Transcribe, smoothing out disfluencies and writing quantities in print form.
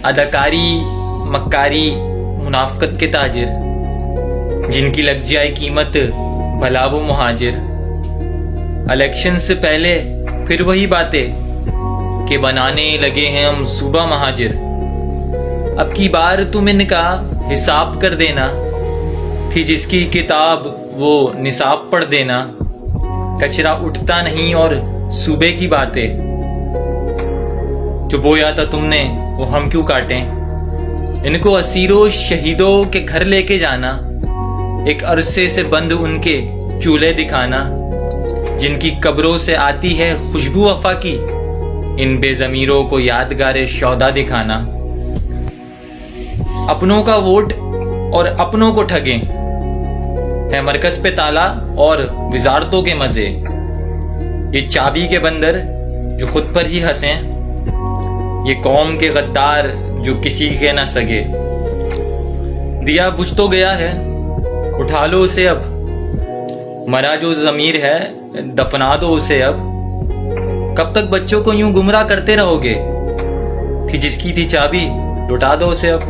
اداکاری، مکاری، منافقت کے تاجر، جن کی لگ جائے قیمت بھلا وہ مہاجر۔ الیکشن سے پہلے پھر وہی باتیں کہ بنانے لگے ہیں ہم صوبہ مہاجر۔ اب کی بار تم ان کا حساب کر دینا، تھی جس کی کتاب وہ نصاب پڑھ دینا۔ کچرا اٹھتا نہیں اور صوبے کی باتیں، جو بویا تھا تم نے وہ ہم کیوں کاٹیں۔ ان کو اسیروں شہیدوں کے گھر لے کے جانا، ایک عرصے سے بند ان کے چولہے دکھانا، جن کی قبروں سے آتی ہے خوشبو وفا کی، ان بے ضمیروں کو یادگار شہدا دکھانا۔ اپنوں کا ووٹ اور اپنوں کو ٹھگیں، ہے مرکز پہ تالا اور وزارتوں کے مزے۔ یہ چابی کے بندر جو خود پر ہی ہنسیں، یہ قوم کے غدار جو کسی کے نہ سگے۔ دیا بجھ تو گیا ہے، اٹھا لو اسے اب، مرا جو ضمیر ہے دفنا دو اسے اب۔ کب تک بچوں کو یوں گمراہ کرتے رہو گے، تھی جس کی تھی چابی لٹا دو اسے اب۔